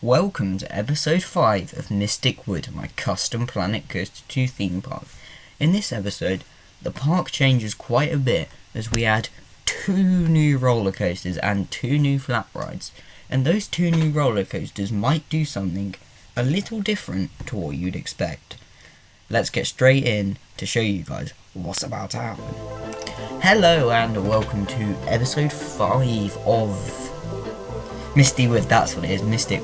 Welcome to episode 5 of Mystic Wood, my custom Planet Coaster 2 theme park. In this episode, the park changes quite a bit as we add 2 new roller coasters and 2 new flat rides. And those 2 new roller coasters might do something a little different to what you'd expect. Let's get straight in to show you guys what's about to happen. Hello and welcome to episode 5 of Misty Wood, that's what it is, Mystic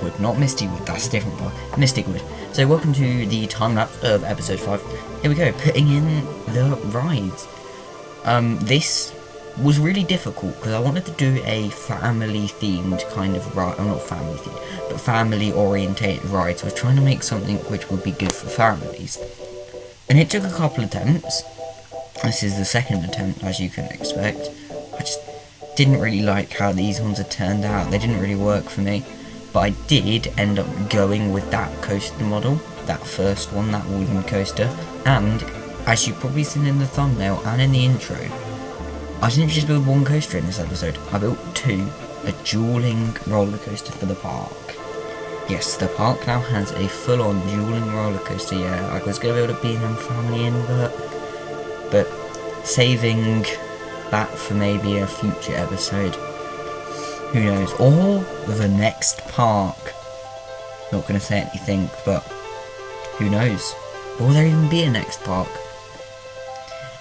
Wood, not Misty Wood, that's a different part, Mystic Wood. So welcome to the time-lapse of episode 5. Here we go, putting in the rides. This was really difficult because I wanted to do a family-themed kind of ride, not family-themed, but family-orientated ride, so I was trying to make something which would be good for families. And it took a couple attempts. This is the second attempt, as you can expect. I just didn't really like how these ones had turned out. They didn't really work for me, but I did end up going with that coaster model, that first one, that wooden coaster. And as you've probably seen in the thumbnail and in the intro, I didn't just build one coaster in this episode, I built 2, a dueling roller coaster for the park. Yes, the park now has a full-on dueling roller coaster. Yeah, I was going to be able to B&M family in, but saving that for maybe a future episode. Who knows? Or the next park. Not going to say anything, but who knows? Will there even be a next park?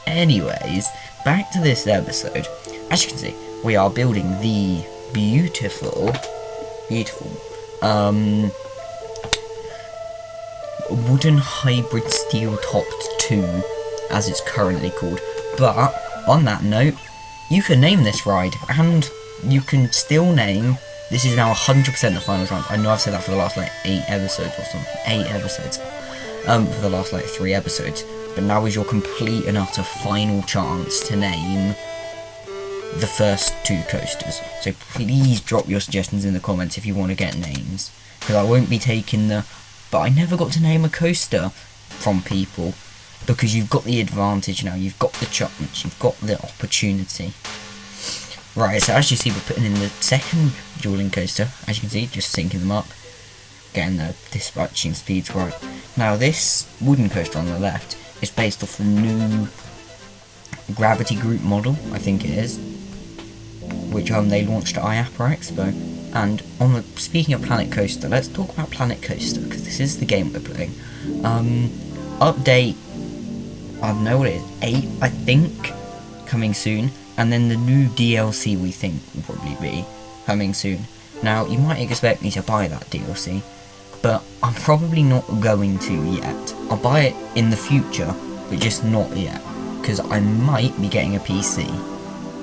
Anyways, back to this episode. As you can see, we are building the beautiful wooden hybrid steel topped 2, as it's currently called. But on that note, you can name this ride, and you can still name, this is now 100% the final round. I know I've said that for the last 8 episodes or something, 8 episodes, for the last 3 episodes, but now is your complete and utter final chance to name the first 2 coasters. So please drop your suggestions in the comments if you want to get names, because I won't be taking but I never got to name a coaster from people. Because you've got the advantage now, you've got the chance, you've got the opportunity. Right, so as you see, we're putting in the second dueling coaster. As you can see, just syncing them up, getting the dispatching speeds right. Now this wooden coaster on the left is based off the new Gravity Group model, I think it is, which they launched at IAPA Expo. And speaking of Planet Coaster, let's talk about Planet Coaster, because this is the game we're playing. Update, I don't know what it is, 8 I think, coming soon, and then the new DLC we think will probably be coming soon. Now you might expect me to buy that DLC, but I'm probably not going to yet. I'll buy it in the future, but just not yet, because I might be getting a PC,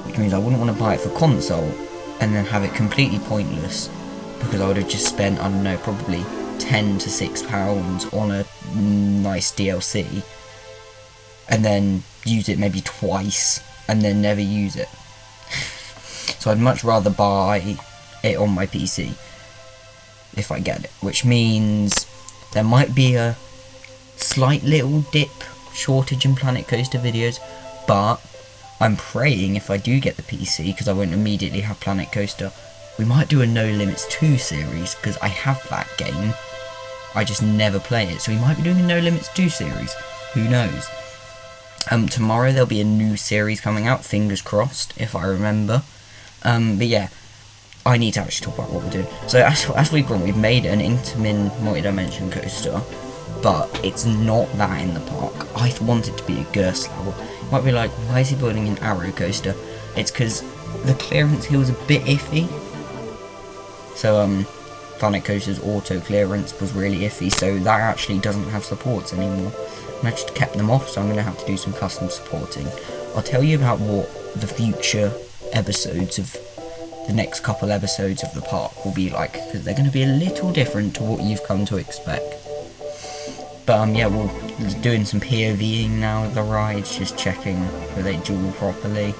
which means I wouldn't want to buy it for console and then have it completely pointless, because I would have just spent, I don't know, probably £10 to £6 on a nice DLC, and then use it maybe twice, and then never use it. So I'd much rather buy it on my PC, if I get it, which means there might be a slight little shortage in Planet Coaster videos, but I'm praying if I do get the PC, because I won't immediately have Planet Coaster, we might do a No Limits 2 series, because I have that game, I just never play it, so we might be doing a No Limits 2 series, who knows. Tomorrow there'll be a new series coming out, fingers crossed, if I remember. But yeah, I need to actually talk about what we're doing. So as we've gone, we've made an Intamin multi-dimension coaster, but it's not that in the park. I want it to be a Gerstlauer. You might be like, why is he building an Arrow coaster? It's because the clearance here was a bit iffy. So Planet Coaster's auto clearance was really iffy, so that actually doesn't have supports anymore. And I just kept them off, so I'm going to have to do some custom supporting. I'll tell you about what the future episodes of the next couple episodes of the park will be like, because they're going to be a little different to what you've come to expect. But yeah, we're doing some POVing now of the rides, just checking whether they duel properly.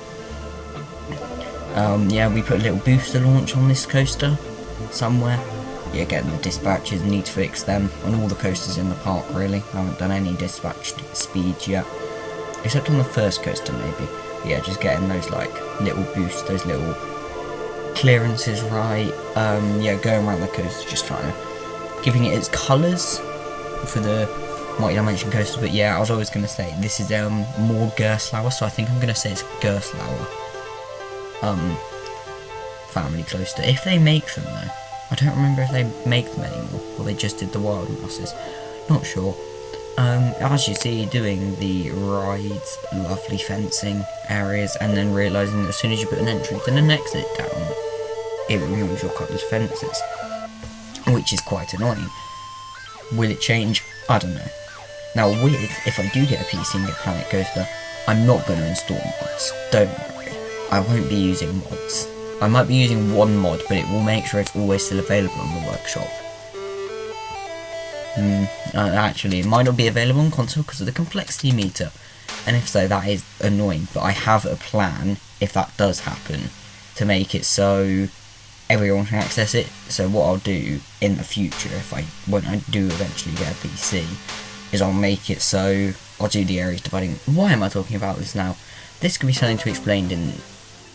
Yeah, we put a little booster launch on this coaster somewhere. Yeah, getting the dispatches, need to fix them on all the coasters in the park really. I haven't done any dispatch speeds yet, except on the first coaster maybe. Yeah, just getting those little boosts, those little clearances right. Yeah, going around the coast, just trying to giving it its colours for the multi-dimension coaster. But yeah, I was always going to say this is more Gerstlauer, so I think I'm going to say it's Gerstlauer family coaster, if they make them though. I don't remember if they make them anymore, or they just did the wild masses. Not sure. As you see, doing the rides, lovely fencing areas, and then realising that as soon as you put an entrance and an exit down, it removes your coloured fences, which is quite annoying. Will it change? I don't know. Now if I do get a PC and get Planet Coaster, I'm not going to install mods, don't worry. I won't be using mods. I might be using one mod, but it will make sure it's always still available on the workshop. Actually, it might not be available on console because of the complexity meter, and if so, that is annoying, but I have a plan, if that does happen, to make it so everyone can access it. So what I'll do in the future, when I do eventually get a PC, is I'll make it so I'll do the areas dividing. Why am I talking about this now? This could be something to be explained in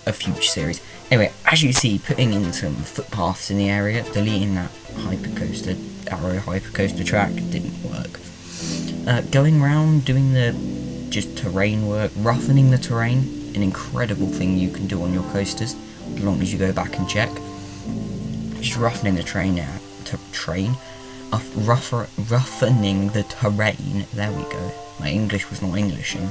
a future series. Anyway, as you see, putting in some footpaths in the area, deleting that arrow hypercoaster track didn't work. Going around, doing the just terrain work, roughening the terrain, an incredible thing you can do on your coasters, as long as you go back and check. Just roughening the roughening the terrain. There we go. My English was not Englishing.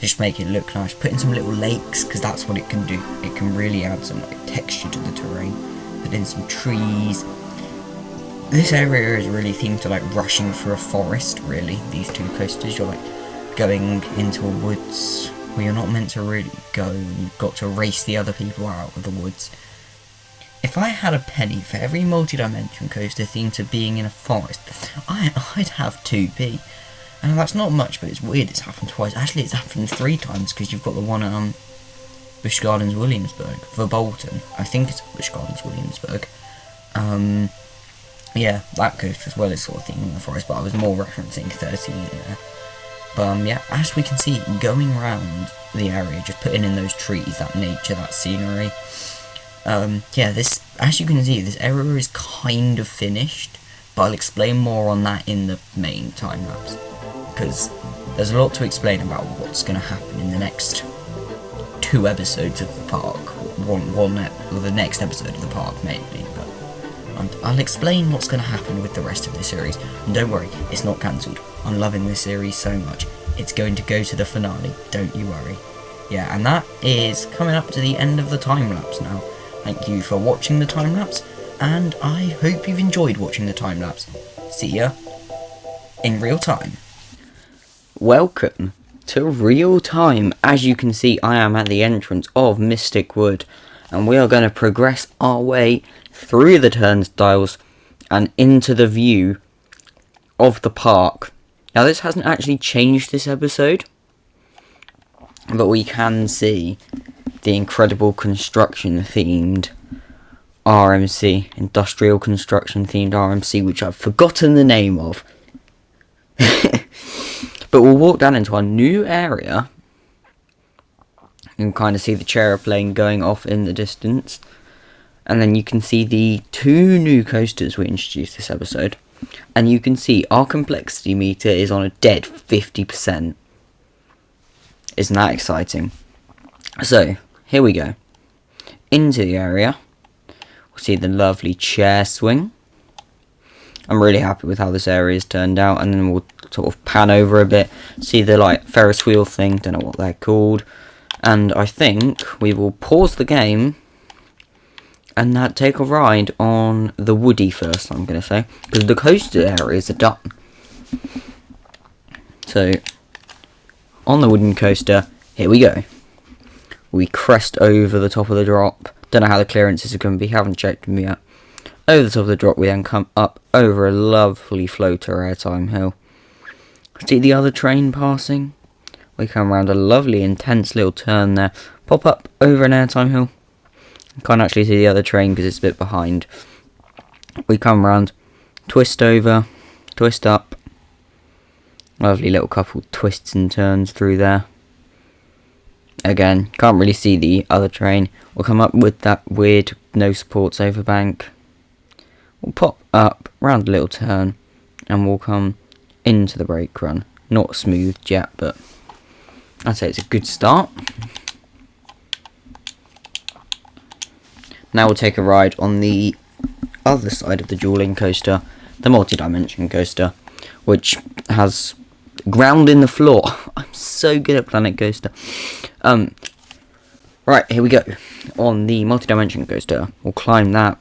Just make it look nice. Put in some little lakes, because that's what it can do. It can really add some texture to the terrain. Put in some trees. This area is really themed to rushing through a forest, really. These two coasters, you're going into a woods where you're not meant to really go, and you've got to race the other people out of the woods. If I had a penny for every multi-dimension coaster themed to being in a forest, I'd have 2p. And that's not much, but it's weird it's happened twice. Actually, it's happened 3 times, because you've got the one at Busch Gardens Williamsburg for Bolton. I think it's Busch Gardens Williamsburg. Yeah, that coaster as well is sort of themed in the forest, but I was more referencing 13 there. But yeah, as we can see, going around the area, just putting in those trees, that nature, that scenery. Yeah, as you can see, this area is kind of finished, but I'll explain more on that in the main time lapse, because there's a lot to explain about what's going to happen in the next 2 episodes of the park, the next episode of the park mainly, but I'll explain what's going to happen with the rest of the series. And don't worry, it's not cancelled. I'm loving this series so much. It's going to go to the finale, don't you worry. Yeah, and that is coming up to the end of the time-lapse now. Thank you for watching the time-lapse, and I hope you've enjoyed watching the time-lapse. See ya in real time. Welcome to real time. As you can see, I am at the entrance of Miystic Wood, and we are going to progress our way through the turnstiles and into the view of the park. Now, this hasn't actually changed this episode, but we can see the incredible construction themed RMC, industrial construction themed RMC, which I've forgotten the name of. But we'll walk down into our new area and kind of see the aeroplane going off in the distance. And then you can see the 2 new coasters we introduced this episode. And you can see our complexity meter is on a dead 50%. Isn't that exciting? So, here we go. Into the area. We'll see the lovely chair swing. I'm really happy with how this area has turned out. And then we'll sort of pan over a bit. See the Ferris wheel thing. Don't know what they're called. And I think we will pause the game and take a ride on the Woody first, I'm going to say. Because the coaster areas are done. So, on the wooden coaster, here we go. We crest over the top of the drop. Don't know how the clearances are going to be, haven't checked them yet. Over the top of the drop, we then come up over a lovely floater airtime hill. See the other train passing? We come around a lovely intense little turn there. Pop up over an airtime hill. Can't actually see the other train because it's a bit behind. We come round, twist over, twist up. Lovely little couple twists and turns through there. Again, can't really see the other train. We'll come up with that weird no supports overbank. We'll pop up round a little turn and we'll come into the brake run. Not smooth yet, but I'd say it's a good start. Now we'll take a ride on the other side of the Dueling coaster, the multi-dimension coaster, which has ground in the floor. I'm so good at Planet Coaster. Right, here we go. On the multi-dimension coaster, we'll climb that,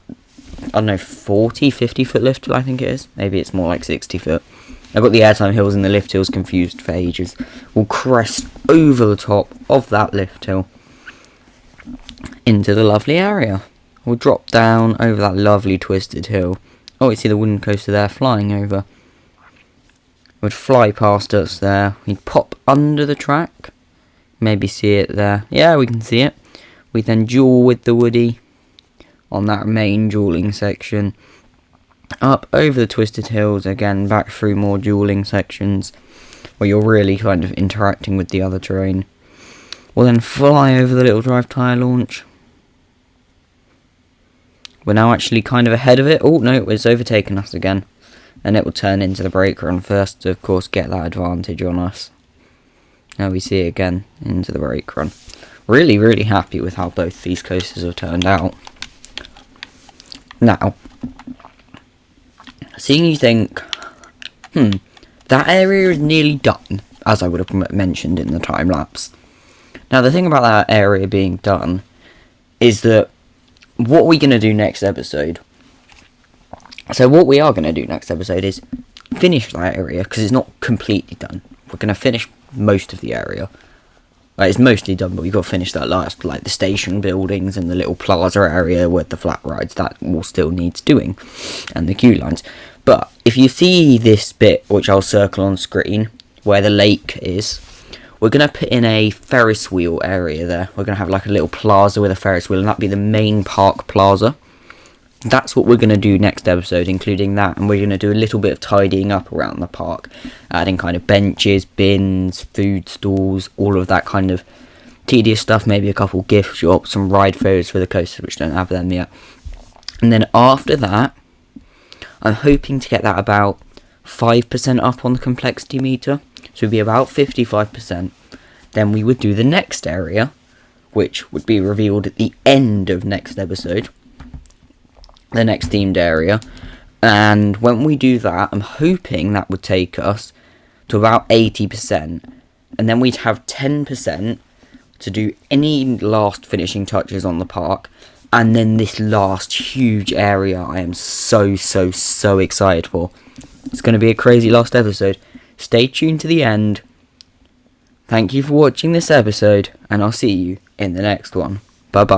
I don't know, 40, 50 foot lift, I think it is. Maybe it's more like 60 foot. I've got the airtime hills and the lift hills confused for ages. We'll crest over the top of that lift hill into the lovely area. We'll drop down over that lovely twisted hill. Oh, you see the wooden coaster there flying over. It would fly past us there. We'd pop under the track. Maybe see it there. Yeah, we can see it. We then duel with the Woody on that main dueling section. Up over the twisted hills again, back through more dueling sections where you're really kind of interacting with the other terrain. We'll then fly over the little drive tyre launch. We're now actually kind of ahead of it. Oh no, it's overtaken us again. And it will turn into the brake run first to of course get that advantage on us. Now we see it again into the brake run. Really, really happy with how both these coasters have turned out. Now, seeing you think, that area is nearly done, as I would have mentioned in the time lapse. Now, the thing about that area being done is that what we're going to do next episode. So what we are going to do next episode is finish that area, because it's not completely done. We're going to finish most of the area. Like, it's mostly done, but we've got to finish that last, like the station buildings and the little plaza area with the flat rides. That will still needs doing, and the queue lines. But if you see this bit, which I'll circle on screen, where the lake is, we're going to put in a Ferris wheel area there. We're going to have like a little plaza with a Ferris wheel, and that'll be the main park plaza. That's what we're going to do next episode, including that, and we're going to do a little bit of tidying up around the park, adding kind of benches, bins, food stalls, all of that kind of tedious stuff, maybe a couple gift shops, some ride photos for the coaster, which don't have them yet. And then after that, I'm hoping to get that about 5% up on the complexity meter, so it'd be about 55%. Then we would do the next area, which would be revealed at the end of next episode. The next themed area, and when we do that, I'm hoping that would take us to about 80%, and then we'd have 10% to do any last finishing touches on the park, and then this last huge area I am so excited for. It's going to be a crazy last episode. Stay tuned to the end. Thank you for watching this episode, and I'll see you in the next one. Bye bye.